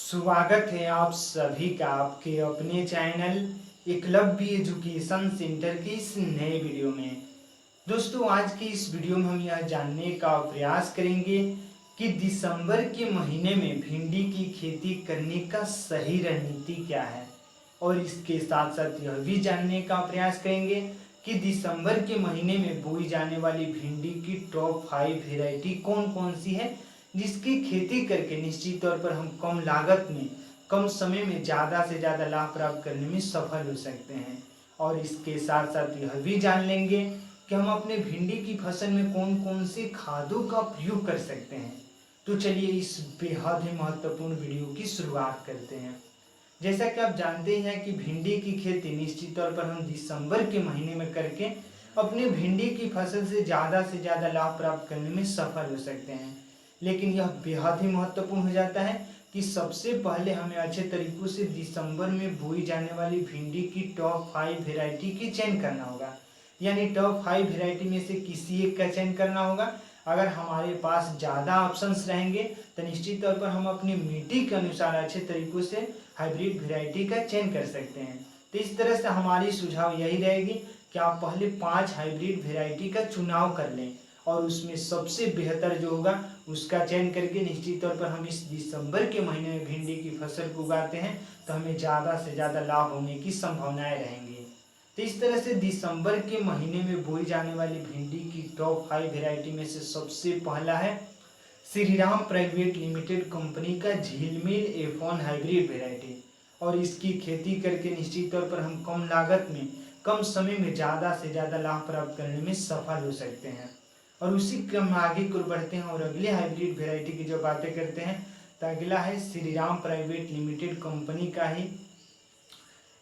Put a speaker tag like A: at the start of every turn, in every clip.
A: स्वागत है आप सभी का आपके अपने चैनल एकलव्य एजुकेशन सेंटर के इस नए वीडियो में। दोस्तों, आज की इस वीडियो में हम यह जानने का प्रयास करेंगे कि दिसंबर के महीने में भिंडी की खेती करने का सही रणनीति क्या है, और इसके साथ साथ यह भी जानने का प्रयास करेंगे कि दिसंबर के महीने में बोई जाने वाली भिंडी की टॉप 5 वेराइटी कौन कौन सी है, जिसकी खेती करके निश्चित तौर पर हम कम लागत में कम समय में ज़्यादा से ज़्यादा लाभ प्राप्त करने में सफल हो सकते हैं। और इसके साथ साथ यह भी जान लेंगे कि हम अपने भिंडी की फसल में कौन कौन से खादों का प्रयोग कर सकते हैं। तो चलिए इस बेहद ही महत्वपूर्ण वीडियो की शुरुआत करते हैं। जैसा कि आप जानते हैं कि भिंडी की खेती निश्चित तौर पर हम दिसंबर के महीने में करके अपने भिंडी की फसल से ज़्यादा लाभ प्राप्त करने में सफल हो सकते हैं। लेकिन यह बेहद ही महत्वपूर्ण हो जाता है कि सबसे पहले हमें अच्छे तरीकों से दिसंबर में बोई जाने वाली भिंडी की टॉप 5 वेराइटी की चयन करना होगा। यानी टॉप 5 वेराइटी में से किसी एक का चयन करना होगा। अगर हमारे पास ज़्यादा ऑप्शंस रहेंगे तो निश्चित तौर पर हम अपनी मिट्टी के अनुसार अच्छे तरीकों से हाइब्रिड वेराइटी का चयन कर सकते हैं। तो इस तरह से हमारी सुझाव यही रहेगी कि आप पहले 5 हाइब्रिड वेराइटी का चुनाव कर लें और उसमें सबसे बेहतर जो होगा उसका चयन करके निश्चित तौर पर हम इस दिसंबर के महीने में भिंडी की फसल को उगाते हैं तो हमें ज़्यादा से ज़्यादा लाभ होने की संभावनाएं रहेंगी। तो इस तरह से दिसंबर के महीने में बोई जाने वाली भिंडी की टॉप 5 वेराइटी में से सबसे पहला है श्रीराम प्राइवेट लिमिटेड कंपनी का झिलमिल F1 हाइब्रिड वेराइटी। और इसकी खेती करके निश्चित तौर पर हम कम लागत में कम समय में ज़्यादा से ज़्यादा लाभ प्राप्त करने में सफल हो सकते हैं। और उसी क्रम में आगे की ओर बढ़ते हैं और अगले हाइब्रिड वेराइटी की जो बातें करते हैं तो अगला है श्रीराम प्राइवेट लिमिटेड कंपनी का ही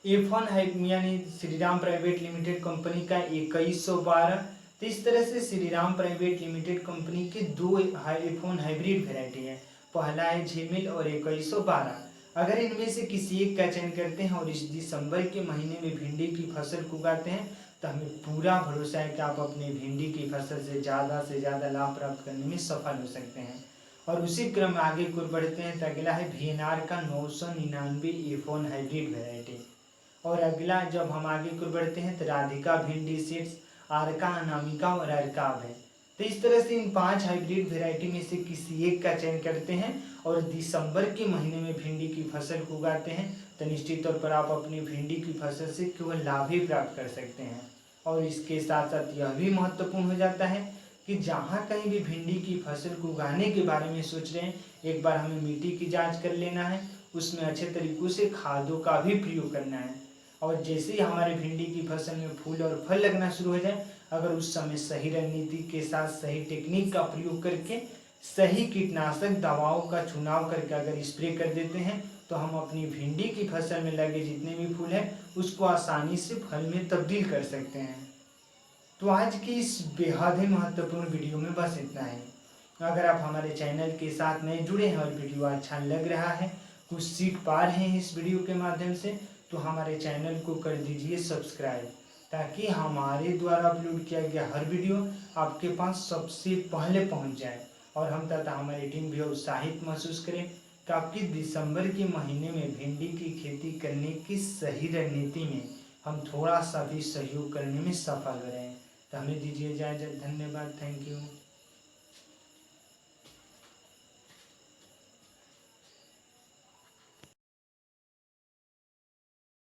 A: F1 यानी श्रीराम प्राइवेट लिमिटेड कंपनी का 2112। तो इस तरह से श्रीराम प्राइवेट लिमिटेड कंपनी के दो F1 हाइब्रिड वेराइटी है, पहला है झिलमिल और 2112। अगर इनमें से किसी एक का चयन करते हैं और इस दिसंबर के महीने में भिंडी की फसल को उगाते हैं तो हमें पूरा भरोसा है कि आप अपनी भिंडी की फसल से ज़्यादा लाभ प्राप्त करने में सफल हो सकते हैं। और उसी क्रम में आगे की ओर बढ़ते हैं तो अगला है VNR का 999 F1 हाइब्रिड वेराइटी। और अगला जब हम आगे की ओर बढ़ते हैं तो राधिका भिंडी सीड्स, आरका, अनामिका और अर्काव है। तो इस तरह से इन 5 हाइब्रिड वेराइटी में से किसी एक का चयन करते हैं और दिसंबर के महीने में भिंडी की फसल को उगाते हैं तो निश्चित तौर पर आप अपनी भिंडी की फसल से केवल लाभ ही प्राप्त कर सकते हैं। और इसके साथ साथ यह भी महत्वपूर्ण हो जाता है कि जहाँ कहीं भी भिंडी की फसल को उगाने के बारे में सोच रहे हैं, एक बार हमें मिट्टी की जाँच कर लेना है, उसमें अच्छे तरीक़ों से खादों का भी प्रयोग करना है। और जैसे ही हमारे भिंडी की फसल में फूल और फल लगना शुरू हो जाए, अगर उस समय सही रणनीति के साथ सही टेक्निक का प्रयोग करके सही कीटनाशक दवाओं का चुनाव करके अगर स्प्रे कर देते हैं तो हम अपनी भिंडी की फसल में लगे जितने भी फूल हैं उसको आसानी से फल में तब्दील कर सकते हैं। तो आज की इस बेहद ही महत्वपूर्ण वीडियो में बस इतना है। अगर आप हमारे चैनल के साथ नए जुड़े हैं और वीडियो अच्छा लग रहा है, कुछ सीख पा रहे हैं इस वीडियो के माध्यम से, तो हमारे चैनल को कर दीजिए सब्सक्राइब, ताकि हमारे द्वारा अपलोड किया गया हर वीडियो आपके पास सबसे पहले पहुंच जाए और हम तथा हमारी टीम भी उत्साहित महसूस करें कि आपकी दिसंबर के महीने में भिंडी की खेती करने की सही रणनीति में हम थोड़ा सा भी सहयोग करने में सफल हो रहे हैं। तो हमें दीजिए इजाज़त। धन्यवाद। Thank you.